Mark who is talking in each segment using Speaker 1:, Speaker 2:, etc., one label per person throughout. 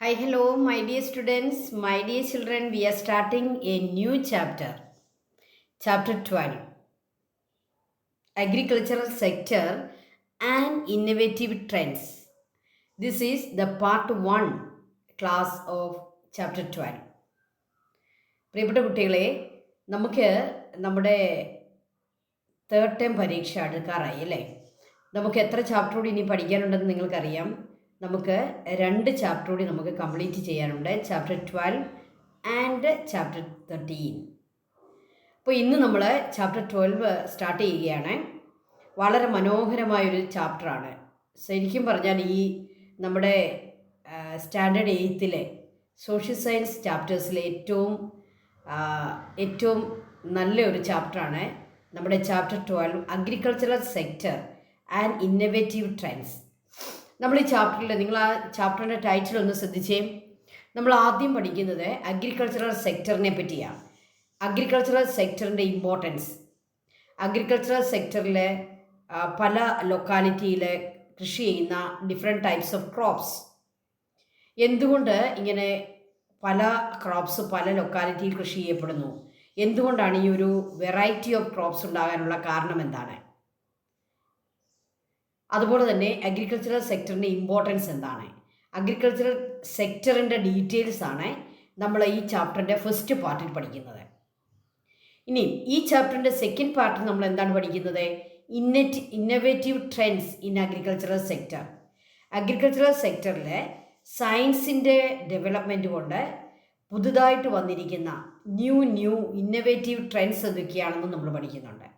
Speaker 1: Hi, hello, my dear students, my dear children. We are starting a new chapter, chapter 12, Agricultural Sector and Innovative Trends. This is the part 1 class of chapter 12. പ്രിയപ്പെട്ട കുട്ടികളെ, നമുക്ക് നമ്മുടെ third time പരീക്ഷ അടുക്കാറായി അല്ലേ? നമുക്ക് എത്ര chapter കൂടി ഇനി പഠിക്കാനുണ്ടെന്ന് നിങ്ങൾക്കറിയാം. നമുക്ക് 2 ചാപ്റ്റർ കൂടി നമുക്ക് കംപ്ലീറ്റ് ചെയ്യാനുണ്ട്, ചാപ്റ്റർ 12 ആൻഡ് ചാപ്റ്റർ 13. അപ്പോൾ ഇന്ന് നമ്മൾ ചാപ്റ്റർ 12 സ്റ്റാർട്ട് ചെയ്യുകയാണ്. വളരെ മനോഹരമായൊരു ചാപ്റ്ററാണ്. ശരിക്കും പറഞ്ഞാൽ ഈ നമ്മുടെ സ്റ്റാൻഡേർഡ് 8ലെ സോഷ്യൽ സയൻസ് ചാപ്റ്റേഴ്സിലെ ഏറ്റവും നല്ലൊരു ചാപ്റ്ററാണ് നമ്മുടെ chapter 12, agricultural sector and innovative trends. നമ്മൾ ഈ ചാപ്റ്ററിൽ, നിങ്ങൾ ആ ചാപ്റ്ററിൻ്റെ ടൈറ്റിൽ ഒന്ന് ശ്രദ്ധിച്ചേ. നമ്മൾ ആദ്യം പഠിക്കുന്നത് അഗ്രികൾച്ചറൽ സെക്ടറിനെ പറ്റിയാണ്. അഗ്രികൾച്ചറൽ സെക്ടറിൻ്റെ ഇമ്പോർട്ടൻസ്, അഗ്രികൾച്ചറൽ സെക്ടറിലെ പല ലൊക്കാലിറ്റിയിൽ കൃഷി ചെയ്യുന്ന ഡിഫറെൻറ്റ് ടൈപ്സ് ഓഫ് ക്രോപ്സ്, എന്തുകൊണ്ട് ഇങ്ങനെ പല ക്രോപ്സ് പല ലൊക്കാലിറ്റിയിൽ കൃഷി ചെയ്യപ്പെടുന്നു, എന്തുകൊണ്ടാണ് ഈ ഒരു വെറൈറ്റി ഓഫ് ക്രോപ്സ് ഉണ്ടാകാനുള്ള കാരണം എന്താണ്, അതുപോലെ തന്നെ അഗ്രികൾച്ചറൽ സെക്ടറിൻ്റെ ഇമ്പോർട്ടൻസ് എന്താണ്, അഗ്രികൾച്ചറൽ സെക്ടറിൻ്റെ ഡീറ്റെയിൽസ് ആണ് നമ്മൾ ഈ ചാപ്റ്ററിൻ്റെ ഫസ്റ്റ് പാർട്ടിൽ പഠിക്കുന്നത്. ഇനി ഈ ചാപ്റ്ററിൻ്റെ സെക്കൻഡ് പാർട്ടിൽ നമ്മൾ എന്താണ് പഠിക്കുന്നത്? Innovative trends in agricultural sector. Agricultural സെക്ടറിലെ സയൻസിൻ്റെ ഡെവലപ്മെൻറ്റ് കൊണ്ട് പുതുതായിട്ട് വന്നിരിക്കുന്ന ന്യൂ ഇന്നോവേറ്റീവ് ട്രെൻഡ്സ് എന്തൊക്കെയാണെന്നും നമ്മൾ പഠിക്കുന്നുണ്ട്.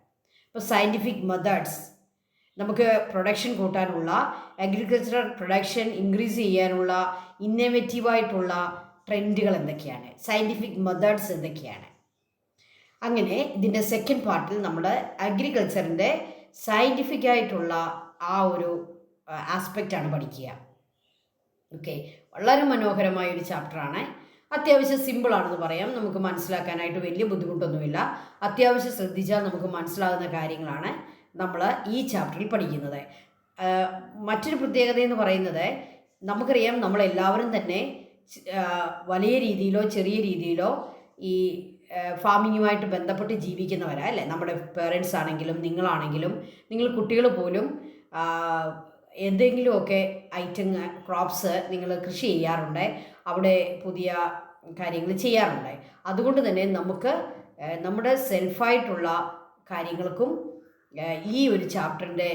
Speaker 1: ഇപ്പോൾ സയൻറ്റിഫിക് മെത്തേഡ്സ്, നമുക്ക് പ്രൊഡക്ഷൻ കൂട്ടാനുള്ള, അഗ്രികൾച്ചറൽ പ്രൊഡക്ഷൻ ഇൻക്രീസ് ചെയ്യാനുള്ള ഇന്നോവേറ്റീവായിട്ടുള്ള ട്രെൻഡുകൾ എന്തൊക്കെയാണ്, സയൻറ്റിഫിക് മെത്തേഡ്സ് എന്തൊക്കെയാണ്. അങ്ങനെ ഇതിൻ്റെ സെക്കൻഡ് പാർട്ടിൽ നമ്മൾ അഗ്രികൾച്ചറിൻ്റെ സയൻറ്റിഫിക് ആയിട്ടുള്ള ആ ഒരു ആസ്പെക്റ്റാണ് പഠിക്കുക. ഓക്കെ, വളരെ മനോഹരമായൊരു ചാപ്റ്ററാണ്. അത്യാവശ്യം സിമ്പിളാണെന്ന് പറയാം, നമുക്ക് മനസ്സിലാക്കാനായിട്ട് വലിയ ബുദ്ധിമുട്ടൊന്നുമില്ല. അത്യാവശ്യം ശ്രദ്ധിച്ചാൽ നമുക്ക് മനസ്സിലാകുന്ന കാര്യങ്ങളാണ് നമ്മൾ ഈ ചാപ്റ്ററിൽ പഠിക്കുന്നത്. മറ്റൊരു പ്രത്യേകത എന്ന് പറയുന്നത്, നമുക്കറിയാം നമ്മളെല്ലാവരും തന്നെ വലിയ രീതിയിലോ ചെറിയ രീതിയിലോ ഈ ഫാമിങ്ങുമായിട്ട് ബന്ധപ്പെട്ട് ജീവിക്കുന്നവരാ അല്ലേ? നമ്മുടെ പേരൻസ് ആണെങ്കിലും നിങ്ങളാണെങ്കിലും നിങ്ങൾ കുട്ടികൾ പോലും എന്തെങ്കിലുമൊക്കെ ഐറ്റം ക്രോപ്സ് നിങ്ങൾ കൃഷി ചെയ്യാറുണ്ട്, അവിടെ പുതിയ കാര്യങ്ങൾ ചെയ്യാറുണ്ട്. അതുകൊണ്ട് തന്നെ നമുക്ക് നമ്മുടെ സെൽഫായിട്ടുള്ള കാര്യങ്ങൾക്കും ഈ ഒരു ചാപ്റ്ററിൻ്റെ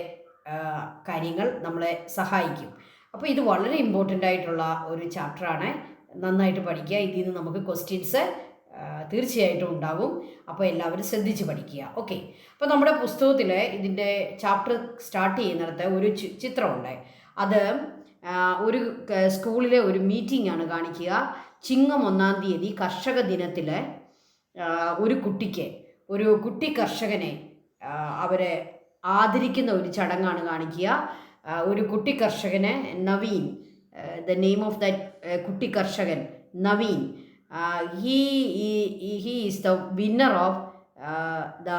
Speaker 1: കാര്യങ്ങൾ നമ്മളെ സഹായിക്കും. അപ്പോൾ ഇത് വളരെ ഇമ്പോർട്ടൻ്റ് ആയിട്ടുള്ള ഒരു ചാപ്റ്ററാണ്. നന്നായിട്ട് പഠിക്കുക. ഇതിൽ നിന്ന് നമുക്ക് ക്വസ്റ്റ്യൻസ് തീർച്ചയായിട്ടും ഉണ്ടാകും. അപ്പോൾ എല്ലാവരും ശ്രദ്ധിച്ച് പഠിക്കുക. ഓക്കെ, അപ്പോൾ നമ്മുടെ പുസ്തകത്തിൽ ഇതിൻ്റെ ചാപ്റ്റർ സ്റ്റാർട്ട് ചെയ്യുന്നിടത്ത് ഒരു ചിത്രമുണ്ട്. അത് ഒരു സ്കൂളിലെ ഒരു മീറ്റിംഗ് ആണ് കാണിക്കുക. ചിങ്ങം 1-ാം തീയതി കർഷക ദിനത്തിൽ ഒരു കുട്ടി കർഷകനെ അവരെ ആദരിക്കുന്ന ഒരു ചടങ്ങാണ് കാണിക്കുക. ഒരു കുട്ടി കർഷകന് Naveen, the name of that കുട്ടി കർഷകൻ Naveen, he is the winner of the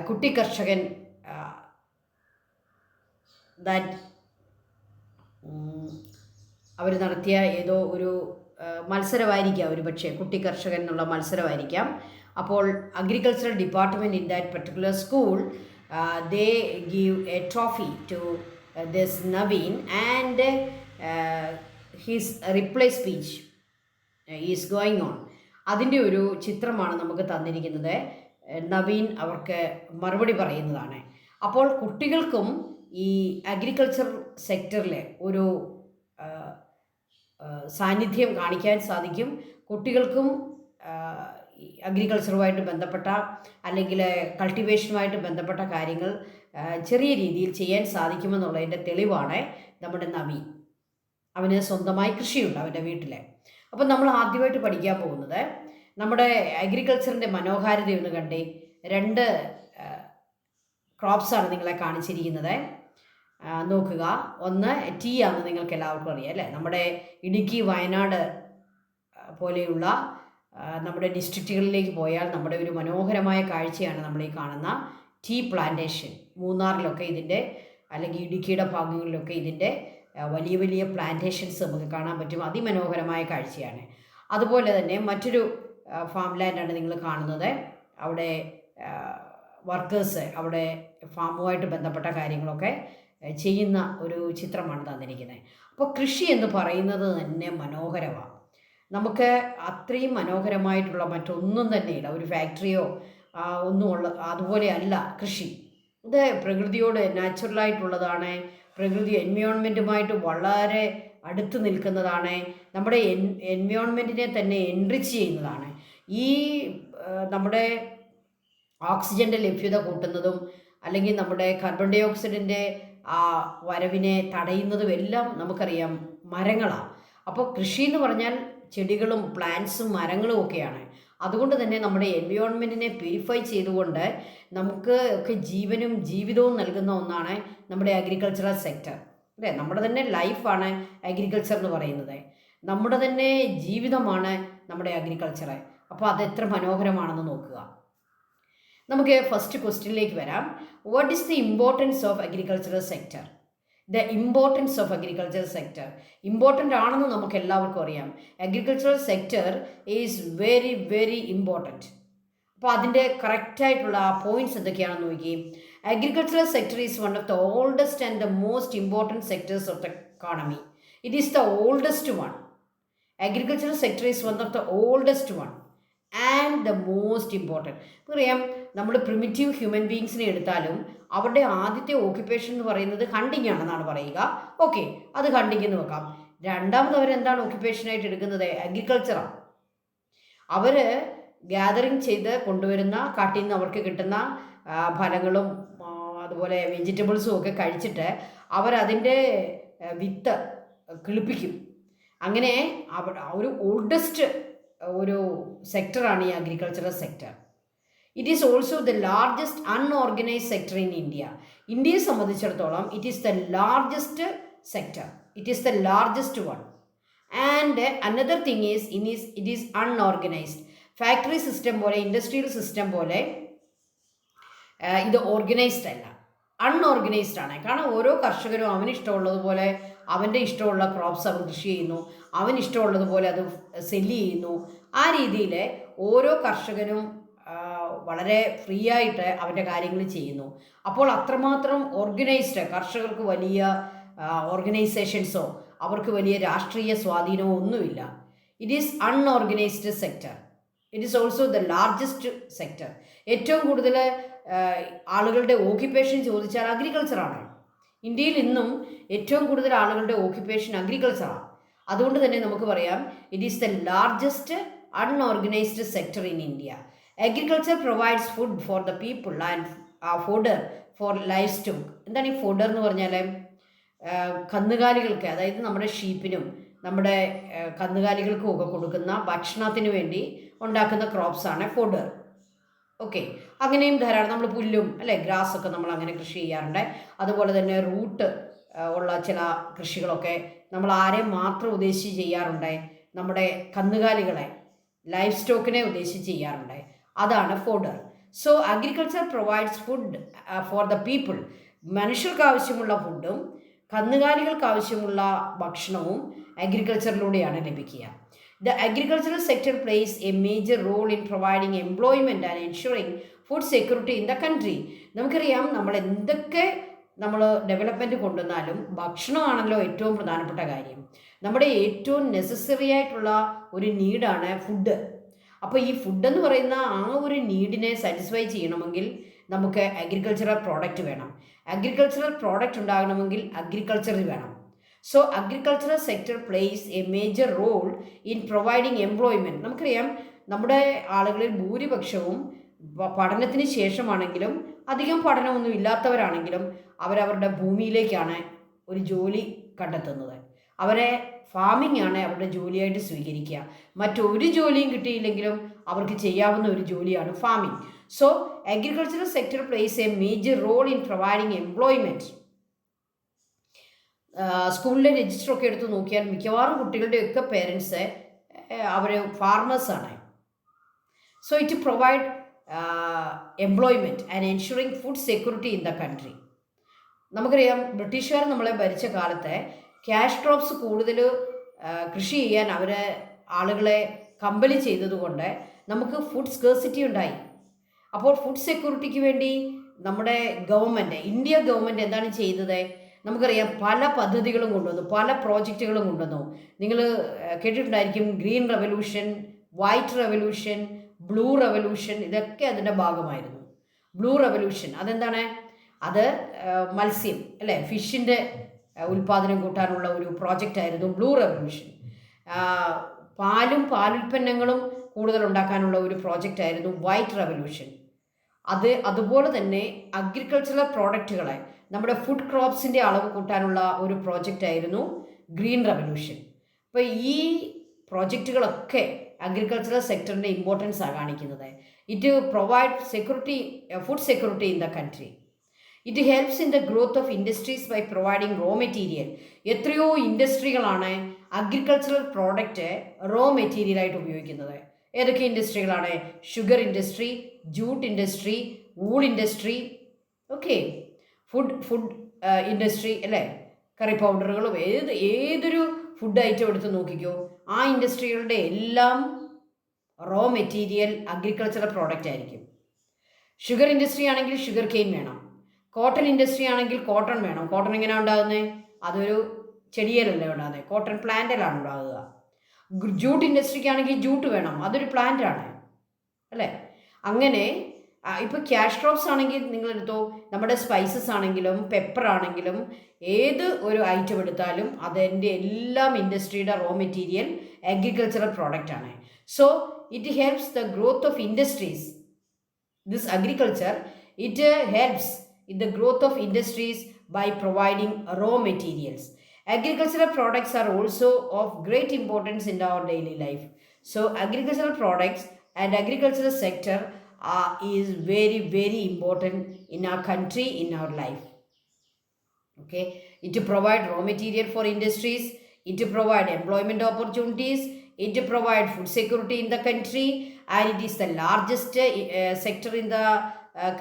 Speaker 1: കുട്ടി കർഷകൻ that അവർ നടത്തിയ ഏതോ ഒരു മത്സരമായിരിക്കാം, ഒരു പക്ഷേ കുട്ടി കർഷകൻ എന്നുള്ള മത്സരമായിരിക്കാം. അപ്പോൾ agricultural department in that particular school they give a trophy to this Naveen and his reply speech is going on. അതിൻ്റെ ഒരു ചിത്രമാണ് നമുക്ക് തന്നിരിക്കുന്നത്. നവീൻ അവർക്ക് മറുപടി പറയുന്നതാണ്. അപ്പോൾ കുട്ടികൾക്കും ഈ അഗ്രികൾച്ചർ സെക്ടറിലെ ഒരു സാന്നിധ്യം കാണിക്കാൻ സാധിക്കും. കുട്ടികൾക്കും അഗ്രികൾച്ചറുമായിട്ട് ബന്ധപ്പെട്ട അല്ലെങ്കിൽ കൾട്ടിവേഷനുമായിട്ട് ബന്ധപ്പെട്ട കാര്യങ്ങൾ ചെറിയ രീതിയിൽ ചെയ്യാൻ സാധിക്കുമെന്നുള്ളതിൻ്റെ തെളിവാണ് നമ്മുടെ നവീൻ. അവന് സ്വന്തമായി കൃഷിയുണ്ട് അവൻ്റെ വീട്ടിൽ. അപ്പം നമ്മൾ ആദ്യമായിട്ട് പഠിക്കാൻ പോകുന്നത് നമ്മുടെ അഗ്രികൾച്ചറിൻ്റെ മനോഹാരിതയൊന്ന് കണ്ടേ. 2 ക്രോപ്സാണ് നിങ്ങളെ കാണിച്ചിരിക്കുന്നത്. നോക്കുക, ഒന്ന് ടീ ആണെന്ന് നിങ്ങൾക്ക് എല്ലാവർക്കും അറിയാം അല്ലേ? നമ്മുടെ ഇടുക്കി, വയനാട് പോലെയുള്ള നമ്മുടെ ഡിസ്ട്രിക്റ്റുകളിലേക്ക് പോയാൽ നമ്മുടെ ഒരു മനോഹരമായ കാഴ്ചയാണ് നമ്മൾ ഈ കാണുന്ന ടീ പ്ലാന്റേഷൻ. മൂന്നാറിലൊക്കെ ഇതിൻ്റെ, അല്ലെങ്കിൽ ഇടുക്കിയുടെ ഭാഗങ്ങളിലൊക്കെ ഇതിൻ്റെ വലിയ വലിയ പ്ലാന്റേഷൻസ് നമുക്ക് കാണാൻ പറ്റും. അതിമനോഹരമായ കാഴ്ചയാണ്. അതുപോലെ തന്നെ മറ്റൊരു ഫാം ലാൻഡാണ് നിങ്ങൾ കാണുന്നത്. അവിടെ വർക്കേഴ്സ് അവിടെ ഫാമുമായിട്ട് ബന്ധപ്പെട്ട കാര്യങ്ങളൊക്കെ ചെയ്യുന്ന ഒരു ചിത്രമാണ് തന്നിരിക്കുന്നത്. അപ്പോൾ കൃഷി എന്ന് പറയുന്നത് തന്നെ മനോഹരമാണ്. നമുക്ക് അത്രയും മനോഹരമായിട്ടുള്ള മറ്റൊന്നും തന്നെയില്ല. ഒരു ഫാക്ടറിയോ ഒന്നുമുള്ള അതുപോലെ അല്ല കൃഷി. ഇത് പ്രകൃതിയോട് നാച്ചുറലായിട്ടുള്ളതാണ്. പ്രകൃതി എൻവയോൺമെൻറ്റുമായിട്ട് വളരെ അടുത്ത് നിൽക്കുന്നതാണ്. നമ്മുടെ എൻവയോൺമെൻറ്റിനെ തന്നെ എൻറിച്ച് ചെയ്യുന്നതാണ്. ഈ നമ്മുടെ ഓക്സിജൻ്റെ ലഭ്യത കൂട്ടുന്നതും അല്ലെങ്കിൽ നമ്മുടെ കാർബൺ ഡൈ ഓക്സൈഡിൻ്റെ വരവിനെ തടയുന്നതും എല്ലാം നമുക്കറിയാം മരങ്ങളാണ്. അപ്പോൾ കൃഷി എന്ന് പറഞ്ഞാൽ ചെടികളും പ്ലാന്റ്സും മരങ്ങളും ഒക്കെയാണ്. അതുകൊണ്ട് തന്നെ നമ്മുടെ എൻവയോൺമെൻറ്റിനെ പ്യൂരിഫൈ ചെയ്തുകൊണ്ട് നമുക്ക് ഒക്കെ ജീവനും ജീവിതവും നൽകുന്ന ഒന്നാണ് നമ്മുടെ അഗ്രികൾച്ചറൽ സെക്ടർ, അല്ലേ? നമ്മുടെ തന്നെ ലൈഫാണ് അഗ്രികൾച്ചർ എന്ന് പറയുന്നത്. നമ്മുടെ തന്നെ ജീവിതമാണ് നമ്മുടെ അഗ്രികൾച്ചർ. അപ്പോൾ അതെത്ര മനോഹരമാണെന്ന് നോക്കുക. നമുക്ക് ഫസ്റ്റ് ക്വസ്റ്റ്യനിലേക്ക് വരാം. What is the importance of agricultural sector? The importance of agricultural sector important ആണെന്ന് നമുക്ക് എല്ലാവർക്കും അറിയാം. Agricultural sector is very very important. അപ്പോൾ അതിൻ്റെ കറക്റ്റായിട്ടുള്ള പോയിൻറ്റ്സ് എന്തൊക്കെയാണെന്ന് നോക്കി. Agricultural sector is one of the oldest and the most important sectors of the economy. It is the oldest one. Agricultural sector is one of the oldest one and the most important. അറിയാം, നമ്മൾ primitive human ബീങ്സിനെ എടുത്താലും അവരുടെ ആദ്യത്തെ occupation എന്ന് പറയുന്നത് hunting ആണെന്നാണ് പറയുക. Okay, അത് ഹണ്ടിങ് എന്ന് വെക്കാം. രണ്ടാമത് അവരെന്താണ് ഓക്യുപ്പേഷനായിട്ട് എടുക്കുന്നത്? അഗ്രികൾച്ചറാണ്. അവർ ഗ്യാതറിങ് ചെയ്ത് കൊണ്ടുവരുന്ന കാട്ടിൽ നിന്ന് അവർക്ക് കിട്ടുന്ന ഫലങ്ങളും അതുപോലെ വെജിറ്റബിൾസും ഒക്കെ കഴിച്ചിട്ട് അവരതിൻ്റെ വിത്ത് കിളിപ്പിക്കും. അങ്ങനെ ഒരു ഓൾഡസ്റ്റ് ഒരു സെക്ടറാണ് ഈ agricultural sector. It is also the largest unorganised sector in India. ഇന്ത്യയെ സംബന്ധിച്ചിടത്തോളം it is the largest sector. It is the largest one. And another thing is it is unorganised. Factory system പോലെ industrial system പോലെ ഇത് organised അല്ല, unorganised ആണ്. കാരണം ഓരോ കർഷകരും അവന് ഇഷ്ടമുള്ളതുപോലെ അവൻ്റെ ഇഷ്ടമുള്ള ക്രോപ്സ് അവൻ കൃഷി ചെയ്യുന്നു, അവന് ഇഷ്ടമുള്ളതുപോലെ അത് സെല്ല് ചെയ്യുന്നു. ആ രീതിയിൽ ഓരോ കർഷകനും വളരെ ഫ്രീ ആയിട്ട് അവൻ്റെ കാര്യങ്ങൾ ചെയ്യുന്നു. അപ്പോൾ അത്രമാത്രം ഓർഗനൈസ്ഡ്, കർഷകർക്ക് വലിയ ഓർഗനൈസേഷൻസോ അവർക്ക് വലിയ രാഷ്ട്രീയ സ്വാധീനമോ ഒന്നുമില്ല. It is unorganised sector. It is also the largest sector. ഏറ്റവും കൂടുതൽ ആളുകളുടെ ഓക്യുപ്പേഷൻ ചോദിച്ചാൽ അഗ്രികൾച്ചറാണ്. ഇന്ത്യയിൽ ഇന്നും ഏറ്റവും കൂടുതൽ ആളുകളുടെ ഓക്യുപ്പേഷൻ അഗ്രികൾച്ചറാണ്. അതുകൊണ്ട് തന്നെ നമുക്ക് പറയാം it is the largest unorganised sector in India. Agriculture provides food for the people and fodder four life stock. എന്താണ് ഈ ഫോഡർ എന്ന് പറഞ്ഞാൽ? കന്നുകാലികൾക്ക്, അതായത് നമ്മുടെ ഷീപ്പിനും നമ്മുടെ കന്നുകാലികൾക്കും ഒക്കെ കൊടുക്കുന്ന ഭക്ഷണത്തിന് വേണ്ടി ഉണ്ടാക്കുന്ന ക്രോപ്സാണ് ഫോഡർ. ഓക്കെ, അങ്ങനെയും ധാരാളം നമ്മൾ പുല്ലും അല്ലേ ഗ്രാസൊക്കെ നമ്മൾ അങ്ങനെ കൃഷി ചെയ്യാറുണ്ട്. അതുപോലെ തന്നെ റൂട്ട് ഉള്ള ചില കൃഷികളൊക്കെ നമ്മൾ ആരെയും മാത്രം ഉദ്ദേശിച്ച് ചെയ്യാറുണ്ട്? നമ്മുടെ കന്നുകാലികളെ, ലൈഫ് സ്റ്റോക്കിനെ ഉദ്ദേശിച്ച് ചെയ്യാറുണ്ട്. അതാണ് fodder. So agriculture provides food for the people. മനുഷ്യർക്ക് ആവശ്യമുള്ള ഫുഡും കന്നുകാലികൾക്ക് ആവശ്യമുള്ള ഭക്ഷണവും അഗ്രികൾച്ചറിലൂടെയാണ് ലഭിക്കുക. The agricultural sector plays a major role in providing employment and ensuring food security in the country. നമുക്കറിയാം, നമ്മൾ എന്തൊക്കെ ഡെവലപ്മെൻറ്റ് കൊണ്ടുവന്നാലും ഭക്ഷണമാണല്ലോ ഏറ്റവും പ്രധാനപ്പെട്ട കാര്യം. നമ്മുടെ ഏറ്റവും നെസസറി ആയിട്ടുള്ള ഒരു നീഡാണ് ഫുഡ്. അപ്പോൾ ഈ ഫുഡ് എന്ന് പറയുന്ന ആ ഒരു നീഡിനെ സാറ്റിസ്ഫൈ ചെയ്യണമെങ്കിൽ നമുക്ക് അഗ്രികൾച്ചറൽ പ്രോഡക്റ്റ് വേണം. അഗ്രികൾച്ചറൽ പ്രോഡക്റ്റ് ഉണ്ടാകണമെങ്കിൽ അഗ്രികൾച്ചർ വേണം. So agricultural sector plays a major role in providing employment. നമുക്കറിയാം, നമ്മുടെ ആളുകളിൽ ഭൂരിപക്ഷവും പഠനത്തിന് ശേഷമാണെങ്കിലും അധികം പഠനമൊന്നും ഇല്ലാത്തവരാണെങ്കിലും അവരവരുടെ ഭൂമിയിലേക്കാണ് ഒരു ജോലി കണ്ടെത്തുന്നത്. അവരെ ഫാമിംഗ് ആണ് അവരുടെ ജോലിയായിട്ട് സ്വീകരിക്കുക. മറ്റൊരു ജോലിയും കിട്ടിയില്ലെങ്കിലും അവർക്ക് ചെയ്യാവുന്ന ഒരു ജോലിയാണ് farming. So agricultural sector plays a major role in providing employment. സ്കൂളിലെ രജിസ്റ്ററൊക്കെ എടുത്ത് നോക്കിയാൽ മിക്കവാറും കുട്ടികളുടെയൊക്കെ പേരൻസ് അവർ ഫാർമേഴ്സാണ്. So it provide employment and ensuring food security in the country. നമുക്കറിയാം, ബ്രിട്ടീഷുകാർ നമ്മളെ ഭരിച്ച കാലത്ത് ക്യാഷ് ക്രോപ്സ് കൂടുതൽ കൃഷി ചെയ്യാൻ ആളുകളെ കമ്പല് ചെയ്തതുകൊണ്ട് നമുക്ക് ഫുഡ് സ്കേഴ്സിറ്റി ഉണ്ടായി. അപ്പോൾ ഫുഡ് സെക്യൂരിറ്റിക്ക് വേണ്ടി നമ്മുടെ ഇന്ത്യ ഗവൺമെൻറ് എന്താണ് ചെയ്തത്? നമുക്കറിയാം, പല പദ്ധതികളും കൊണ്ടുവന്നു, പല പ്രോജക്റ്റുകളും കൊണ്ടുവന്നു. നിങ്ങൾ കേട്ടിട്ടുണ്ടായിരിക്കും, green revolution, white revolution, blue revolution, ഇതൊക്കെ അതിൻ്റെ ഭാഗമായിരുന്നു. ബ്ലൂ റെവല്യൂഷൻ അതെന്താണ്? അത് മത്സ്യം അല്ലേ, ഫിഷിൻ്റെ ഉൽപ്പാദനം കൂട്ടാനുള്ള ഒരു പ്രോജക്റ്റായിരുന്നു ബ്ലൂ റെവല്യൂഷൻ. പാലുൽപ്പന്നങ്ങളും കൂടുതൽ ഉണ്ടാക്കാനുള്ള ഒരു പ്രോജക്റ്റായിരുന്നു വൈറ്റ് റെവല്യൂഷൻ. അതുപോലെ തന്നെ അഗ്രികൾച്ചറൽ പ്രോഡക്റ്റുകളെ, നമ്മുടെ ഫുഡ് ക്രോപ്സിൻ്റെ അളവ് കൂട്ടാനുള്ള ഒരു പ്രോജക്റ്റായിരുന്നു ഗ്രീൻ റെവല്യൂഷൻ. അപ്പോൾ ഈ പ്രോജക്റ്റുകളൊക്കെ അഗ്രികൾച്ചറൽ സെക്ടറിൻ്റെ ഇമ്പോർട്ടൻസാണ് കാണിക്കുന്നത്. It provide food security in the country. It helps in the growth of industries by providing raw material. എത്രയോ ഇൻഡസ്ട്രികളാണ് അഗ്രികൾച്ചറൽ പ്രോഡക്റ്റ് റോ മെറ്റീരിയലായിട്ട് ഉപയോഗിക്കുന്നത്. ഏതൊക്കെ ഇൻഡസ്ട്രികളാണ്? Sugar industry, jute industry, wool industry, okay, food industry അല്ലേ, കറി പൗഡറുകളും ഏതൊരു food item എടുത്ത് നോക്കിക്കോ, ആ ഇൻഡസ്ട്രികളുടെ എല്ലാം റോ മെറ്റീരിയൽ അഗ്രികൾച്ചറൽ പ്രോഡക്റ്റ് ആയിരിക്കും. ഷുഗർ ഇൻഡസ്ട്രി ആണെങ്കിൽ ഷുഗർ കെയിൻ വേണം. കോട്ടൺ ഇൻഡസ്ട്രി ആണെങ്കിൽ കോട്ടൺ വേണം. കോട്ടൺ എങ്ങനെയാണ് ഉണ്ടാകുന്നത്? അതൊരു ചെടിയിലല്ലേ ഉണ്ടാകുന്നത്, കോട്ടൺ പ്ലാന്റിലാണ് ഉണ്ടാകുക. ജൂട്ട് ഇൻഡസ്ട്രിക്കാണെങ്കിൽ ജൂട്ട് വേണം, അതൊരു പ്ലാന്റാണ് അല്ലേ. അങ്ങനെ ഇപ്പോൾ ക്യാഷ് ക്രോപ്സ് ആണെങ്കിൽ നിങ്ങളെടുത്തോ, നമ്മുടെ സ്പൈസസ് ആണെങ്കിലും പെപ്പർ ആണെങ്കിലും ഏത് ഒരു ഐറ്റം എടുത്താലും അതിൻ്റെ എല്ലാം ഇൻഡസ്ട്രിയുടെ റോ മെറ്റീരിയൽ അഗ്രികൾച്ചറൽ പ്രോഡക്റ്റ് ആണ്. So it helps the growth of industries. This agriculture it helps in the growth of industries by providing raw materials. Agricultural products are also of great importance in our daily life. So agricultural products and agricultural sector is very, very important in our country, in our life. Okay, it provide raw material for industries, it provide employment opportunities, it provide food security in the country, and it is the largest sector in the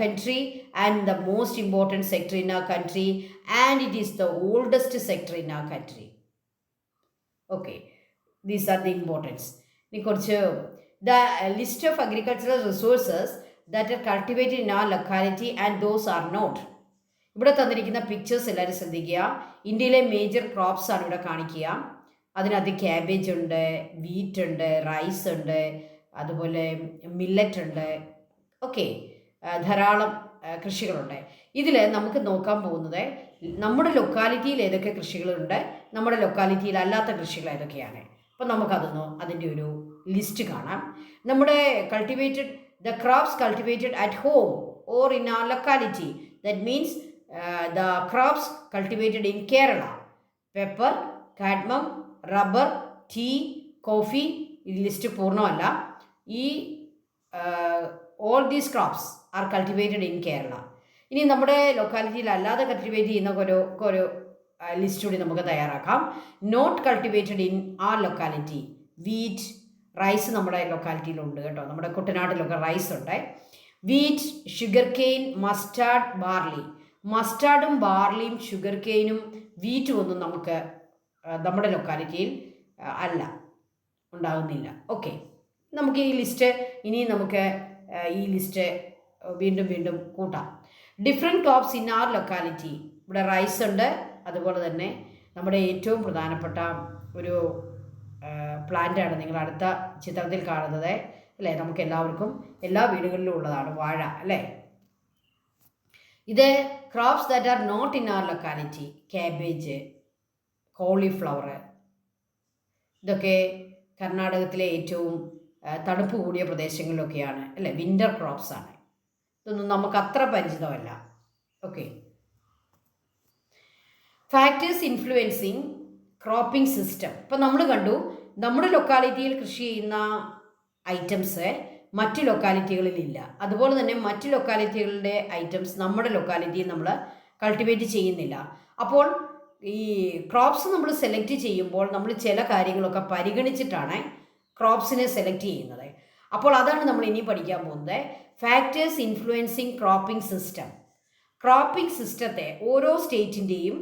Speaker 1: country and the most important sector in our country, and it is the oldest sector in our country. Okay, these are the importance. The list of agricultural resources that are cultivated in our locality and those are not. ഇവിടെ തന്നിരിക്കുന്ന pictures എല്ലാവരും ശ്രദ്ധിക്കുക. ഇന്ത്യയിലെ major crops ആണ് ഇവിടെ കാണിക്കുക. അതിനകത്ത് cabbage ഉണ്ട്, വീറ്റ് ഉണ്ട്, റൈസ് ഉണ്ട്, അതുപോലെ മില്ലറ്റ് ഉണ്ട്. ഓക്കെ, ധാരാളം കൃഷികളുണ്ട്. ഇതിൽ നമുക്ക് നോക്കാൻ പോകുന്നത് നമ്മുടെ ലൊക്കാലിറ്റിയിൽ ഏതൊക്കെ കൃഷികളുണ്ട്, നമ്മുടെ ലൊക്കാലിറ്റിയിൽ അല്ലാത്ത കൃഷികൾ ഏതൊക്കെയാണ്. അപ്പോൾ അതിൻ്റെ ഒരു ലിസ്റ്റ് കാണാം. നമ്മുടെ the crops cultivated at home or in our locality, that means the crops cultivated in Kerala: pepper, cardamom, rubber, tea, coffee. ഈ list പൂർണ്ണമല്ല. all these crops are cultivated in Kerala. ഇനി നമ്മുടെ ലൊക്കാലിറ്റിയിൽ അല്ലാതെ കൾട്ടിവേറ്റ് ചെയ്യുന്ന ഒരു list കൂടി നമുക്ക് തയ്യാറാക്കാം. Not cultivated in our locality: wheat, rice നമ്മുടെ ലൊക്കാലിറ്റിയിലുണ്ട് കേട്ടോ. നമ്മുടെ കുട്ടനാട്ടിലൊക്കെ റൈസ് ഉണ്ട്. Wheat, sugarcane, mustard, barley. മസ്റ്റാർഡും ബാർലിയും ഷുഗർ കെയിനും വീറ്റും ഒന്നും നമുക്ക് നമ്മുടെ ലൊക്കാലിറ്റിയിൽ ഉണ്ടാകുന്നില്ല. ഓക്കെ, നമുക്ക് ഈ ലിസ്റ്റ് വീണ്ടും കൂട്ടാം. Different crops in our locality. ഇവിടെ റൈസ് ഉണ്ട്. അതുപോലെ തന്നെ നമ്മുടെ ഏറ്റവും പ്രധാനപ്പെട്ട ഒരു പ്ലാന്റാണ് നിങ്ങൾ അടുത്ത ചിത്രത്തിൽ കാണുന്നത് അല്ലേ. നമുക്ക് എല്ലാവർക്കും എല്ലാ വീടുകളിലും ഉള്ളതാണ് വാഴ അല്ലേ. ഇത് crops that are not in our locality: cabbage, cauliflower. ഇതൊക്കെ കർണാടകത്തിലെ ഏറ്റവും തണുപ്പ് കൂടിയ പ്രദേശങ്ങളിലൊക്കെയാണ് അല്ലേ, വിൻ്റർ ക്രോപ്സ് ആണ്. ഇതൊന്നും നമുക്ക് അത്ര പരിചിതമല്ല. Okay, factors influencing cropping system. ഇപ്പം നമ്മൾ കണ്ടു, നമ്മുടെ ലൊക്കാലിറ്റിയിൽ കൃഷി ചെയ്യുന്ന ഐറ്റംസ് മറ്റ് ലൊക്കാലിറ്റികളിലില്ല. അതുപോലെ തന്നെ മറ്റ് ലൊക്കാലിറ്റികളുടെ ഐറ്റംസ് നമ്മുടെ ലൊക്കാലിറ്റിയിൽ നമ്മൾ കൾട്ടിവേറ്റ് ചെയ്യുന്നില്ല. അപ്പോൾ ഈ ക്രോപ്സ് നമ്മൾ സെലക്ട് ചെയ്യുമ്പോൾ നമ്മൾ ചില കാര്യങ്ങളൊക്കെ പരിഗണിച്ചിട്ടാണ് ക്രോപ്സിനെ സെലക്ട് ചെയ്യുന്നത്. അപ്പോൾ അതാണ് നമ്മൾ ഇനി പഠിക്കാൻ പോകുന്നത്. Factors influencing cropping system. Cropping സിസ്റ്റത്തെ ഓരോ സ്റ്റേറ്റിൻ്റെയും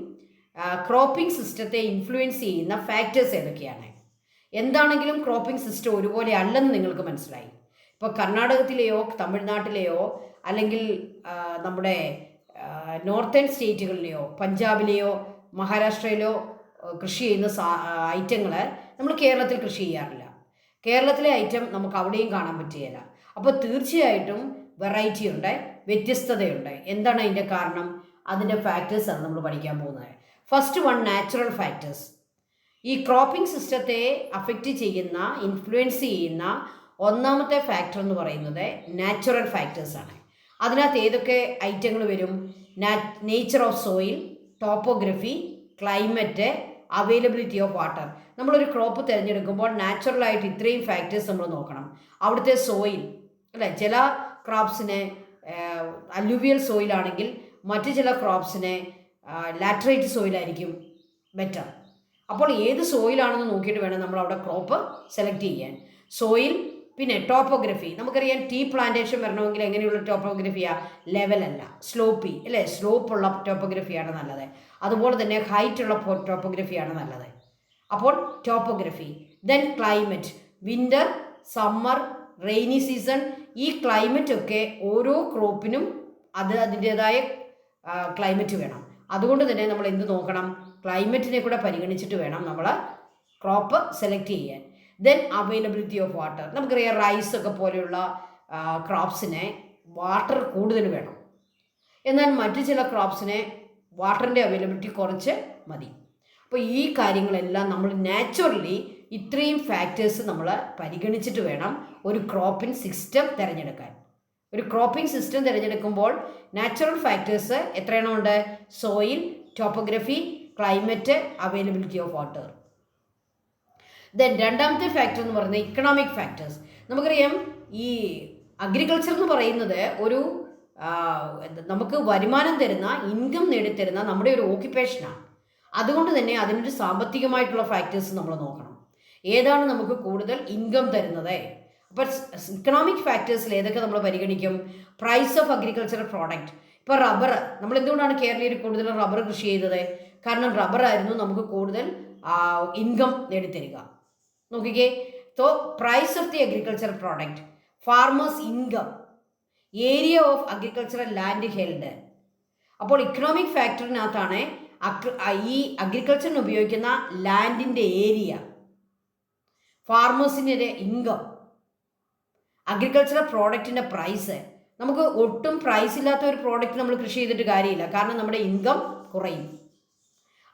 Speaker 1: ക്രോപ്പിംഗ് സിസ്റ്റത്തെ ഇൻഫ്ലുവൻസ് ചെയ്യുന്ന ഫാക്ടേഴ്സ് ഏതൊക്കെയാണ്? എന്താണെങ്കിലും ക്രോപ്പിംഗ് സിസ്റ്റം ഒരുപോലെ അല്ലെന്ന് നിങ്ങൾക്ക് മനസ്സിലായി. ഇപ്പോൾ കർണാടകത്തിലെയോ തമിഴ്നാട്ടിലെയോ അല്ലെങ്കിൽ നമ്മുടെ നോർത്തേൺ സ്റ്റേറ്റുകളിലെയോ പഞ്ചാബിലെയോ മഹാരാഷ്ട്രയിലോ കൃഷി ചെയ്യുന്ന ഐറ്റങ്ങൾ നമ്മൾ കേരളത്തിൽ കൃഷി ചെയ്യാറില്ല. കേരളത്തിലെ ഐറ്റം നമുക്ക് അവിടെയും കാണാൻ പറ്റുകയില്ല. അപ്പോൾ തീർച്ചയായിട്ടും വെറൈറ്റി ഉണ്ട്, വ്യത്യസ്തതയുണ്ട്. എന്താണ് അതിൻ്റെ കാരണം? അതിൻ്റെ ഫാക്ടേഴ്സാണ് നമ്മൾ പഠിക്കാൻ പോകുന്നത്. First one, natural factors. ഈ ക്രോപ്പിംഗ് സിസ്റ്റത്തെ അഫക്റ്റ് ചെയ്യുന്ന, ഇൻഫ്ലുവൻസ് ചെയ്യുന്ന ഒന്നാമത്തെ ഫാക്ടർ എന്ന് പറയുന്നത് നാച്ചുറൽ ഫാക്ടേഴ്സാണ്. അതിനകത്ത് ഏതൊക്കെ ഐറ്റങ്ങൾ വരും? Nature of soil, topography, climate, availability of water. നമ്മളൊരു ക്രോപ്പ് തിരഞ്ഞെടുക്കുമ്പോൾ നാച്ചുറലായിട്ട് ഇത്രയും ഫാക്ടേഴ്സ് നമ്മൾ നോക്കണം. അവിടുത്തെ സോയിൽ അല്ലേ, ചില ക്രോപ്സിന് അലൂവിയൽ സോയിലാണെങ്കിൽ മറ്റു ചില ക്രോപ്സിന് ലാറ്ററൈറ്റ് സോയിലായിരിക്കും ബെറ്റർ. അപ്പോൾ ഏത് സോയിലാണെന്ന് നോക്കിയിട്ട് വേണം നമ്മൾ അവിടെ ക്രോപ്പ് സെലക്ട് ചെയ്യാൻ. സോയിൽ, പിന്നെ ടോപ്പോഗ്രഫി. നമുക്കറിയാം ടീ പ്ലാന്റേഷൻ വരണമെങ്കിൽ എങ്ങനെയുള്ള ടോപ്പോഗ്രഫിയാണ്? ലെവലല്ല, സ്ലോപ്പി അല്ലേ, സ്ലോപ്പുള്ള ടോപ്പോഗ്രഫിയാണ് നല്ലത്. അതുപോലെ തന്നെ ഹൈറ്റുള്ള ടോപ്പോഗ്രഫിയാണ് നല്ലത്. അപ്പോൾ topography. Then climate, winter, summer, rainy season. ഈ ക്ലൈമറ്റൊക്കെ ഓരോ ക്രോപ്പിനും അതിൻ്റേതായ ക്ലൈമറ്റ് വേണം. അതുകൊണ്ട് തന്നെ നമ്മൾ എന്ത് നോക്കണം? ക്ലൈമറ്റിനെ കൂടെ പരിഗണിച്ചിട്ട് വേണം നമ്മൾ ക്രോപ്പ് സെലക്ട് ചെയ്യാൻ. Then availability of water. നമുക്കറിയാം റൈസ് ഒക്കെ പോലെയുള്ള ക്രോപ്സിന് വാട്ടർ കൂടുതൽ വേണം. എന്നാൽ മറ്റു ചില ക്രോപ്സിന് വാട്ടറിൻ്റെ അവൈലബിലിറ്റി കുറച്ച് മതി. അപ്പോൾ ഈ കാര്യങ്ങളെല്ലാം നമ്മൾ നാച്ചുറലി ഇത്രയും ഫാക്ടേഴ്സ് നമ്മൾ പരിഗണിച്ചിട്ട് വേണം ഒരു ക്രോപ്പിംഗ് സിസ്റ്റം തിരഞ്ഞെടുക്കാൻ. ഒരു ക്രോപ്പിംഗ് സിസ്റ്റം തിരഞ്ഞെടുക്കുമ്പോൾ നാച്ചുറൽ ഫാക്ടേഴ്സ് എത്രയെണ്ണം ഉണ്ട്? Soil, topography, climate, availability of water. Then രണ്ടാമത്തെ ഫാക്ടർ എന്ന് പറയുന്നത് ഇക്കണോമിക് ഫാക്ടേഴ്സ്. നമുക്കറിയാം ഈ അഗ്രികൾച്ചർ എന്ന് പറയുന്നത് ഒരു നമുക്ക് വരുമാനം തരുന്ന, ഇൻകം നേടിത്തരുന്ന നമ്മുടെ ഒരു ഓക്യുപ്പേഷനാണ്. അതുകൊണ്ട് തന്നെ അതിനൊരു സാമ്പത്തികമായിട്ടുള്ള ഫാക്ടേഴ്സ് നമ്മൾ നോക്കണം. ഏതാണ് നമുക്ക് കൂടുതൽ ഇൻകം തരുന്നത്? അപ്പോൾ ഇക്കണോമിക് ഫാക്ടേഴ്സിൽ ഏതൊക്കെ നമ്മൾ പരിഗണിക്കും? Price of agricultural product. ഇപ്പോൾ റബ്ബർ, നമ്മൾ എന്തുകൊണ്ടാണ് കേരളീയർ കൂടുതൽ റബ്ബർ കൃഷി ചെയ്തത്? കാരണം റബ്ബറായിരുന്നു നമുക്ക് കൂടുതൽ ഇൻകം നേടിത്തരിക. നോക്കിക്കേ, so price of the agricultural product, farmers income, area of agricultural land held. അപ്പോൾ ഇക്കണോമിക് ഫാക്ടറിനകത്താണ് ഈ അഗ്രികൾച്ചറിന് ഉപയോഗിക്കുന്ന ലാൻഡിൻ്റെ ഏരിയ, ഫാർമേഴ്സിൻ്റെ ഇൻകം, അഗ്രികൾച്ചറൽ പ്രോഡക്റ്റിൻ്റെ പ്രൈസ്. നമുക്ക് ഒട്ടും പ്രൈസ് ഇല്ലാത്ത ഒരു പ്രോഡക്റ്റ് നമ്മൾ കൃഷി ചെയ്തിട്ട് കാര്യമില്ല, കാരണം നമ്മുടെ ഇൻകം കുറയും.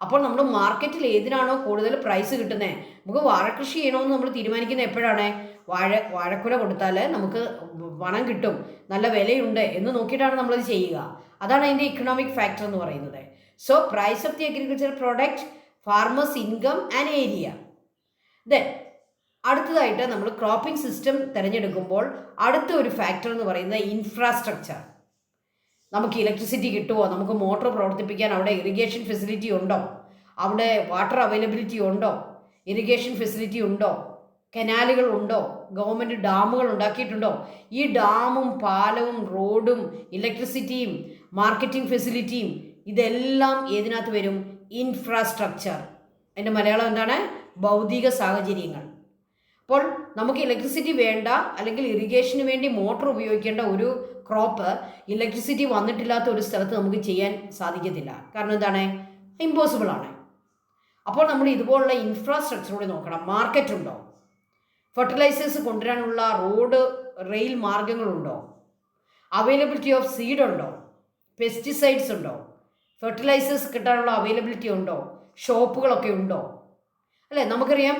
Speaker 1: അപ്പോൾ നമ്മൾ മാർക്കറ്റിൽ ഏതിനാണോ കൂടുതൽ പ്രൈസ് കിട്ടുന്നത്, നമുക്ക് വാഴക്കൃഷി ചെയ്യണമെന്ന് നമ്മൾ തീരുമാനിക്കുന്നത് എപ്പോഴാണ്? വാഴക്കുല കൊടുത്താൽ നമുക്ക് പണം കിട്ടും, നല്ല വിലയുണ്ട് എന്ന് നോക്കിയിട്ടാണ് നമ്മളത് ചെയ്യുക. അതാണ് അതിൻ്റെ ഇക്കണോമിക് ഫാക്ടർ എന്ന് പറയുന്നത്. So price of the agriculture product, farmers income and area. Then അടുത്തതായിട്ട് നമ്മൾ ക്രോപ്പിംഗ് സിസ്റ്റം തിരഞ്ഞെടുക്കുമ്പോൾ അടുത്ത ഒരു ഫാക്ടർ എന്ന് പറയുന്നത് ഇൻഫ്രാസ്ട്രക്ചർ. നമുക്ക് ഇലക്ട്രിസിറ്റി കിട്ടുമോ? നമുക്ക് മോട്ടോർ പ്രവർത്തിപ്പിക്കാൻ അവിടെ ഇറിഗേഷൻ ഫെസിലിറ്റി ഉണ്ടോ? അവിടെ വാട്ടർ അവൈലബിലിറ്റി ഉണ്ടോ? ഇറിഗേഷൻ ഫെസിലിറ്റി ഉണ്ടോ? കനാലുകൾ ഉണ്ടോ? ഗവൺമെൻറ് ഡാമുകൾ ഉണ്ടാക്കിയിട്ടുണ്ടോ? ഈ ഡാമും പാലവും റോഡും ഇലക്ട്രിസിറ്റിയും മാർക്കറ്റിംഗ് ഫെസിലിറ്റിയും ഇതെല്ലാം ഏതിനകത്ത് വരും? ഇൻഫ്രാസ്ട്രക്ചർ. അതിൻ്റെ മലയാളം എന്താണ്? ഭൗതിക സാഹചര്യങ്ങൾ. അപ്പോൾ നമുക്ക് ഇലക്ട്രിസിറ്റി വേണ്ട, അല്ലെങ്കിൽ ഇറിഗേഷന് വേണ്ടി മോട്ടോർ ഉപയോഗിക്കേണ്ട ഒരു ക്രോപ്പ് ഇലക്ട്രിസിറ്റി വന്നിട്ടില്ലാത്ത ഒരു സ്ഥലത്ത് നമുക്ക് ചെയ്യാൻ സാധിക്കത്തില്ല. കാരണം എന്താണ്? ഇമ്പോസിബിൾ ആണ്. അപ്പോൾ നമ്മൾ ഇതുപോലുള്ള ഇൻഫ്രാസ്ട്രക്ചർ കൂടി നോക്കണം. മാർക്കറ്റ് ഉണ്ടോ? ഫെർട്ടിലൈസേഴ്സ് കൊണ്ടുവരാനുള്ള റോഡ്, റെയിൽ മാർഗങ്ങളുണ്ടോ? അവൈലബിലിറ്റി ഓഫ് സീഡ് ഉണ്ടോ? പെസ്റ്റിസൈഡ്സ് ഉണ്ടോ? ഫെർട്ടിലൈസേഴ്സ് കിട്ടാനുള്ള അവൈലബിലിറ്റി ഉണ്ടോ? ഷോപ്പുകളൊക്കെ ഉണ്ടോ? അല്ലേ, നമുക്കറിയാം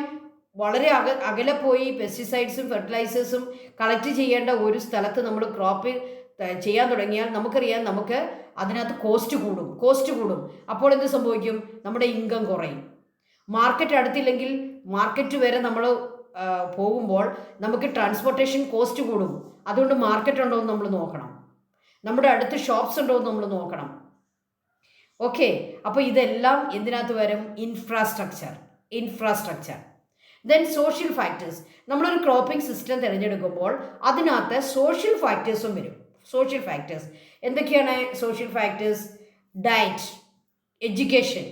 Speaker 1: വളരെ അകലെ പോയി പെസ്റ്റിസൈഡ്സും ഫെർട്ടിലൈസേഴ്സും കളക്ട് ചെയ്യേണ്ട ഒരു സ്ഥലത്ത് നമ്മൾ ക്രോപ്പ് ചെയ്യാൻ തുടങ്ങിയാൽ നമുക്കറിയാം നമുക്ക് അതിനകത്ത് കോസ്റ്റ് കൂടും. അപ്പോൾ എന്ത് സംഭവിക്കും? നമ്മുടെ ഇൻകം കുറയും. മാർക്കറ്റ് അടുത്തില്ലെങ്കിൽ മാർക്കറ്റ് വരെ നമ്മൾ പോകുമ്പോൾ നമുക്ക് ട്രാൻസ്പോർട്ടേഷൻ കോസ്റ്റ് കൂടും. അതുകൊണ്ട് മാർക്കറ്റ് ഉണ്ടോ എന്ന് നമ്മൾ നോക്കണം. നമ്മുടെ അടുത്ത് ഷോപ്സ് ഉണ്ടോ എന്ന് നമ്മൾ നോക്കണം. ഓക്കെ, അപ്പോൾ ഇതെല്ലാം എന്തിനകത്ത് വരും? ഇൻഫ്രാസ്ട്രക്ചർ. Then social factors. നമ്മളൊരു ക്രോപ്പിംഗ് സിസ്റ്റം തിരഞ്ഞെടുക്കുമ്പോൾ അതിനകത്ത് സോഷ്യൽ ഫാക്ടേഴ്സും വരും. സോഷ്യൽ ഫാക്ടേഴ്സ് എന്തൊക്കെയാണ്? Social factors, diet, education,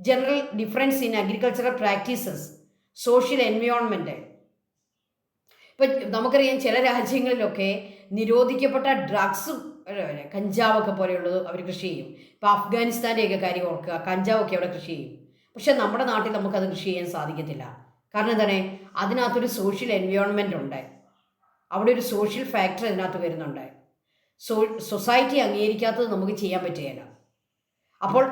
Speaker 1: general difference in agricultural practices, social environment. ഇപ്പം നമുക്കറിയാം ചില രാജ്യങ്ങളിലൊക്കെ നിരോധിക്കപ്പെട്ട ഡ്രഗ്സും കഞ്ചാവൊക്കെ പോലെയുള്ളത് അവർ കൃഷി ചെയ്യും. ഇപ്പോൾ അഫ്ഗാനിസ്ഥാൻ്റെയൊക്കെ കാര്യം ഓർക്കുക, കഞ്ചാവൊക്കെ അവിടെ കൃഷി ചെയ്യും. പക്ഷെ നമ്മുടെ നാട്ടിൽ നമുക്കത് കൃഷി ചെയ്യാൻ സാധിക്കത്തില്ല. കാരണം എന്താണ്? അതിനകത്തൊരു സോഷ്യൽ എൻവയോൺമെൻ്റ് ഉണ്ട്, അവിടെ ഒരു സോഷ്യൽ ഫാക്ടർ അതിനകത്ത് വരുന്നുണ്ട്. സൊസൈറ്റി അംഗീകരിക്കാത്തത് നമുക്ക് ചെയ്യാൻ പറ്റുകയില്ല. അപ്പോൾ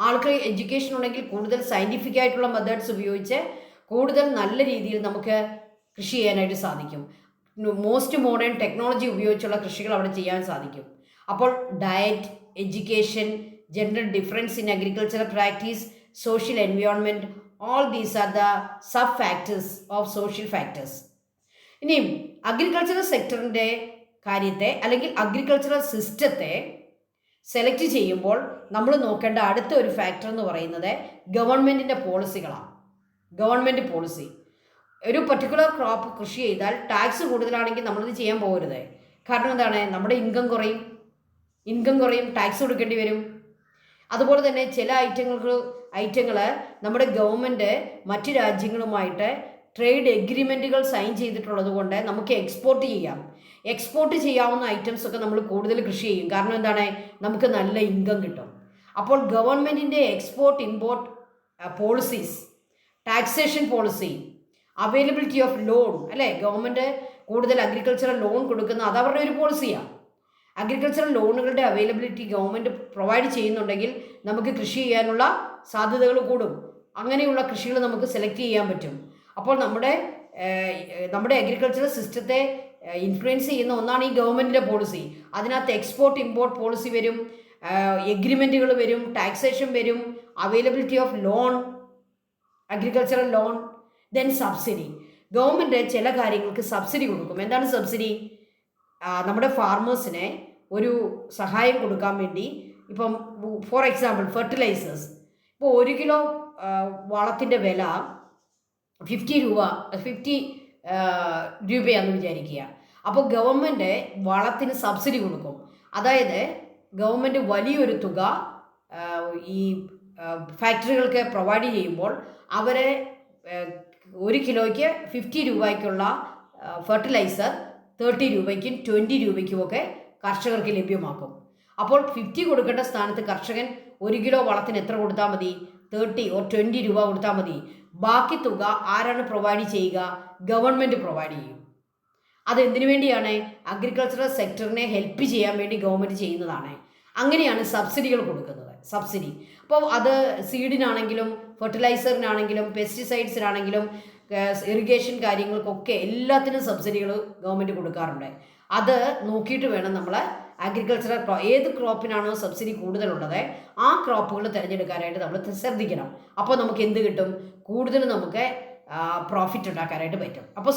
Speaker 1: ആൾക്ക് എഡ്യൂക്കേഷൻ ഉണ്ടെങ്കിൽ കൂടുതൽ സയൻറ്റിഫിക് ആയിട്ടുള്ള മെത്തേഡ്സ് ഉപയോഗിച്ച് കൂടുതൽ നല്ല രീതിയിൽ നമുക്ക് കൃഷി ചെയ്യാനായിട്ട് സാധിക്കും. മോസ്റ്റ് മോഡേൺ ടെക്നോളജി ഉപയോഗിച്ചുള്ള കൃഷികൾ അവിടെ ചെയ്യാൻ സാധിക്കും. അപ്പോൾ diet, education, gender difference in agricultural practice, social environment, all these are the sub factors of social factors. ഇനിയും അഗ്രികൾച്ചറൽ സെക്ടറിൻ്റെ കാര്യത്തെ അല്ലെങ്കിൽ അഗ്രികൾച്ചറൽ സിസ്റ്റത്തെ സെലക്ട് ചെയ്യുമ്പോൾ നമ്മൾ നോക്കേണ്ട അടുത്ത ഒരു ഫാക്ടർ എന്ന് പറയുന്നത് ഗവൺമെൻറ്റിൻ്റെ പോളിസികളാണ്. ഗവൺമെൻറ് പോളിസി, ഒരു പർട്ടിക്കുലർ ക്രോപ്പ് കൃഷി ചെയ്താൽ ടാക്സ് കൂടുതലാണെങ്കിൽ നമ്മളിത് ചെയ്യാൻ പോകരുത്. കാരണം എന്താണ്? നമ്മുടെ ഇൻകം കുറയും, ടാക്സ് കൊടുക്കേണ്ടി വരും. അതുപോലെ തന്നെ ചില ഐറ്റങ്ങൾ നമ്മുടെ ഗവൺമെൻറ് മറ്റ് രാജ്യങ്ങളുമായിട്ട് ട്രേഡ് എഗ്രിമെൻറ്റുകൾ സൈൻ ചെയ്തിട്ടുള്ളത് കൊണ്ട് നമുക്ക് എക്സ്പോർട്ട് ചെയ്യാവുന്ന ഐറ്റംസൊക്കെ നമ്മൾ കൂടുതൽ കൃഷി ചെയ്യും. കാരണം എന്താണ്? നമുക്ക് നല്ല ഇൻകം കിട്ടും. അപ്പോൾ ഗവൺമെൻറ്റിൻ്റെ export import policies, taxation policy, availability of loan, അല്ലേ? ഗവൺമെൻറ് കൂടുതൽ അഗ്രികൾച്ചറൽ ലോൺ കൊടുക്കുന്ന അത് അവരുടെ ഒരു പോളിസിയാണ്. അഗ്രികൾച്ചറൽ ലോണുകളുടെ അവൈലബിലിറ്റി ഗവൺമെൻറ് പ്രൊവൈഡ് ചെയ്യുന്നുണ്ടെങ്കിൽ നമുക്ക് കൃഷി ചെയ്യാനുള്ള സാധ്യതകൾ കൂടും. അങ്ങനെയുള്ള കൃഷികൾ നമുക്ക് സെലക്ട് ചെയ്യാൻ പറ്റും. അപ്പോൾ നമ്മുടെ അഗ്രികൾച്ചറൽ സിസ്റ്റത്തെ ഇൻഫ്ലുവൻസ് ചെയ്യുന്ന ഒന്നാണ് ഈ ഗവൺമെൻറ്റിൻ്റെ പോളിസി. അതിനകത്ത് എക്സ്പോർട്ട് ഇമ്പോർട്ട് പോളിസി വരും, എഗ്രിമെൻറ്റുകൾ വരും, ടാക്സേഷൻ വരും, availability of loan, agricultural loan, then subsidy. Government ചില കാര്യങ്ങൾക്ക് സബ്സിഡി കൊടുക്കും. എന്താണ് സബ്സിഡി? നമ്മുടെ ഫാർമേഴ്സിനെ ഒരു സഹായം കൊടുക്കാൻ വേണ്ടി, ഇപ്പം ഫോർ എക്സാമ്പിൾ ഫെർട്ടിലൈസേഴ്സ്, ഇപ്പോൾ 1 കിലോ വളത്തിൻ്റെ വില 50 രൂപയാണെന്ന് വിചാരിക്കുക. അപ്പോൾ ഗവൺമെൻറ് വളത്തിന് സബ്സിഡി കൊടുക്കും. അതായത് ഗവൺമെൻറ് വലിയൊരു തുക ഈ ഫാക്ടറികൾക്ക് പ്രൊവൈഡ് ചെയ്യുമ്പോൾ അവരെ 1 കിലോയ്ക്ക് 50 രൂപയ്ക്കുള്ള ഫെർട്ടിലൈസർ 30 രൂപയ്ക്കും 20 രൂപയ്ക്കുമൊക്കെ കർഷകർക്ക് ലഭ്യമാക്കും. അപ്പോൾ 50 കൊടുക്കേണ്ട സ്ഥാനത്ത് കർഷകൻ 1 കിലോ വളത്തിന് എത്ര കൊടുത്താൽ മതി? 30 or 20 രൂപ കൊടുത്താൽ മതി. ബാക്കി തുക ആരാണ് പ്രൊവൈഡ് ചെയ്യുക? ഗവൺമെൻറ് പ്രൊവൈഡ് ചെയ്യും. അതെന്തിനു വേണ്ടിയാണ്? അഗ്രികൾച്ചറൽ സെക്ടറിനെ ഹെൽപ്പ് ചെയ്യാൻ വേണ്ടി ഗവൺമെൻറ് ചെയ്യുന്നതാണ്. അങ്ങനെയാണ് സബ്സിഡികൾ കൊടുക്കുന്നത്. സബ്സിഡി അപ്പോൾ അത് സീഡിനാണെങ്കിലും ഫെർട്ടിലൈസറിനാണെങ്കിലും പെസ്റ്റിസൈഡ്സിനാണെങ്കിലും ഇറിഗേഷൻ കാര്യങ്ങൾക്കൊക്കെ എല്ലാത്തിനും സബ്സിഡികൾ ഗവൺമെൻറ് കൊടുക്കാറുണ്ട്. അത് നോക്കിയിട്ട് വേണം നമ്മൾ അഗ്രികൾച്ചറൽ ഏത് ക്രോപ്പിനാണോ സബ്സിഡി കൂടുതലുള്ളത് ആ ക്രോപ്പുകൾ തിരഞ്ഞെടുക്കാനായിട്ട് നമ്മൾ ശ്രദ്ധിക്കണം. അപ്പോൾ നമുക്ക് എന്ത് കിട്ടും? കൂടുതൽ നമുക്ക് പ്രോഫിറ്റ് ഉണ്ടാക്കാനായിട്ട് പറ്റും. അപ്പോൾ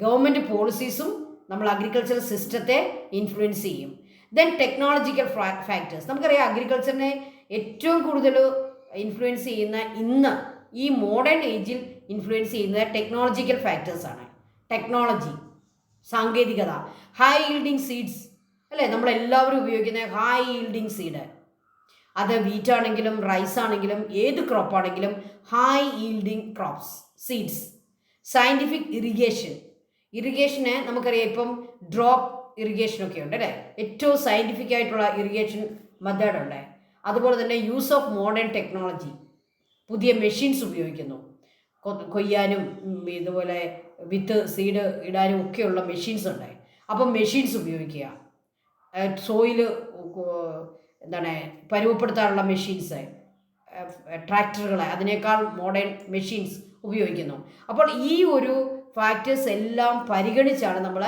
Speaker 1: ഗവൺമെൻറ് പോളിസീസും നമ്മൾ അഗ്രികൾച്ചറൽ സിസ്റ്റത്തെ ഇൻഫ്ലുവൻസ് ചെയ്യും. Then technological factors. നമുക്കറിയാം അഗ്രികൾച്ചറിനെ ഏറ്റവും കൂടുതൽ ഇൻഫ്ലുവൻസ് ചെയ്യുന്ന ഇന്ന് ഈ മോഡേൺ ഏജിൽ ഇൻഫ്ലുവൻസ് ചെയ്യുന്നത് ടെക്നോളജിക്കൽ ഫാക്ടേഴ്സാണ്. ടെക്നോളജി, സാങ്കേതികത, ഹൈ ഈൽഡിങ് സീഡ്സ്, അല്ലേ? നമ്മളെല്ലാവരും ഉപയോഗിക്കുന്ന ഹൈ ഈൽഡിങ് സീഡ്, അത് വീറ്റ് ആണെങ്കിലും റൈസ് ആണെങ്കിലും ഏത് ക്രോപ്പാണെങ്കിലും high yielding crops, seeds. Scientific ഇറിഗേഷന് നമുക്കറിയാം ഇപ്പം ഡ്രോപ്പ് ഇറിഗേഷനൊക്കെ ഉണ്ട്, അല്ലേ? ഏറ്റവും സയൻറ്റിഫിക് ആയിട്ടുള്ള ഇറിഗേഷൻ മെത്തേഡുണ്ട്. അതുപോലെ തന്നെ യൂസ് ഓഫ് മോഡേൺ ടെക്നോളജി, പുതിയ മെഷീൻസ് ഉപയോഗിക്കുന്നു. കൊയ്യാനും ഇതുപോലെ വിത്ത് സീഡ് ഇടാനും ഒക്കെയുള്ള മെഷീൻസ് ഉണ്ട്. അപ്പം മെഷീൻസ് ഉപയോഗിക്കുക. സോയില് പരുവപ്പെടുത്താനുള്ള മെഷീൻസ്, ട്രാക്ടറുകൾ, അതിനേക്കാൾ മോഡേൺ മെഷീൻസ് ഉപയോഗിക്കുന്നു. അപ്പോൾ ഈ ഒരു ഫാക്ടേഴ്സ് എല്ലാം പരിഗണിച്ചാണ് നമ്മൾ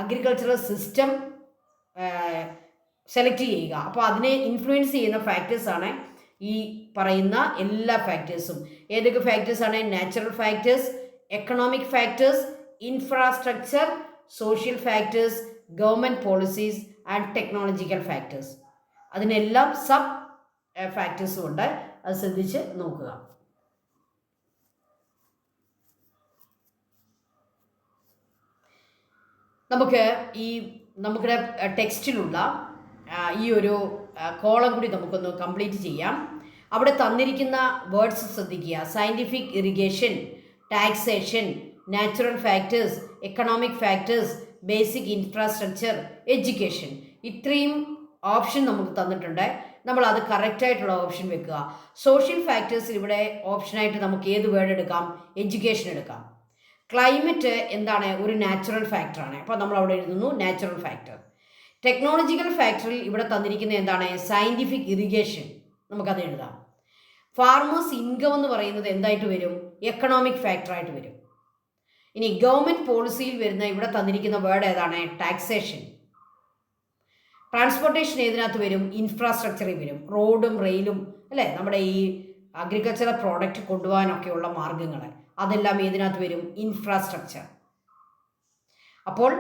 Speaker 1: അഗ്രികൾച്ചറൽ സിസ്റ്റം സെലക്ട് ചെയ്യുക. അപ്പോൾ അതിനെ ഇൻഫ്ലുവൻസ് ചെയ്യുന്ന ഫാക്ടേഴ്സാണ് ഈ പറയുന്ന എല്ലാ ഫാക്ടേഴ്സും. ഏതൊക്കെ ഫാക്ടേഴ്സാണ്? Natural factors, economic factors, infrastructure, social factors, government policies and technological factors. അതിനെല്ലാം സബ് ഫാക്ടേഴ്സും ഉണ്ട്. അത് ശ്രദ്ധിച്ച് നോക്കുക. നമ്മുടെ ടെക്സ്റ്റിലുള്ള ഈ ഒരു കോളം കൂടി നമുക്കൊന്ന് കംപ്ലീറ്റ് ചെയ്യാം. അവിടെ തന്നിരിക്കുന്ന വേർഡ്സ് ശ്രദ്ധിക്കുക. Scientific irrigation, taxation, natural factors, economic factors, basic infrastructure, education. ഇത്രയും ഓപ്ഷൻ നമുക്ക് തന്നിട്ടുണ്ട്. നമ്മൾ അത് കറക്റ്റായിട്ടുള്ള ഓപ്ഷൻ വെക്കുക. സോഷ്യൽ ഫാക്ടേഴ്സിൽ ഇവിടെ ഓപ്ഷനായിട്ട് നമുക്ക് ഏത് വേർഡ് എടുക്കാം? എഡ്യൂക്കേഷൻ എടുക്കാം. ക്ലൈമറ്റ് എന്താണ്? ഒരു നാച്ചുറൽ ഫാക്ടറാണ്. അപ്പോൾ നമ്മൾ അവിടെ എഴുതുന്നു നാച്ചുറൽ ഫാക്ടർ. ടെക്നോളജിക്കൽ ഫാക്ടറിൽ ഇവിടെ തന്നിരിക്കുന്നത് എന്താണ്? Scientific irrigation. നമുക്കത് എഴുതാം. ഫാർമേഴ്സ് ഇൻകം എന്ന് പറയുന്നത് എന്തായിട്ട് വരും? എക്കണോമിക് ഫാക്ടറായിട്ട് വരും. ഇനി ഗവൺമെൻറ് പോളിസിയിൽ വരുന്ന ഇവിടെ തന്നിരിക്കുന്ന വേർഡ് ഏതാണ്? ടാക്സേഷൻ. ട്രാൻസ്പോർട്ടേഷൻ ഏതിനകത്ത് വരും? ഇൻഫ്രാസ്ട്രക്ചറിൽ വരും. റോഡും റെയിലും അല്ലേ, നമ്മുടെ ഈ അഗ്രികൾച്ചറൽ പ്രോഡക്റ്റ് കൊണ്ടുപോകാനൊക്കെയുള്ള മാർഗങ്ങൾ, അതെല്ലാം ഏതിനകത്ത് വരും? ഇൻഫ്രാസ്ട്രക്ചർ. അപ്പോൾ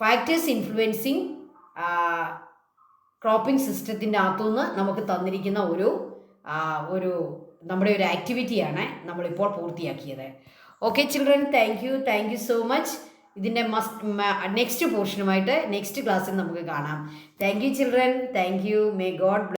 Speaker 1: ഫാക്ടേഴ്സ് ഇൻഫ്ലുവൻസിങ് ക്രോപ്പിംഗ് സിസ്റ്റത്തിൻ്റെ അകത്തുനിന്ന് നമുക്ക് തന്നിരിക്കുന്ന ഒരു നമ്മുടെ ഒരു ആക്ടിവിറ്റിയാണ് നമ്മളിപ്പോൾ പൂർത്തിയാക്കിയത്. Okay children, thank you so much. ഇതിൻ്റെ നെക്സ്റ്റ് പോർഷനുമായിട്ട് നെക്സ്റ്റ് ക്ലാസ്സിൽ നമുക്ക് കാണാം. Thank you children, thank you. May God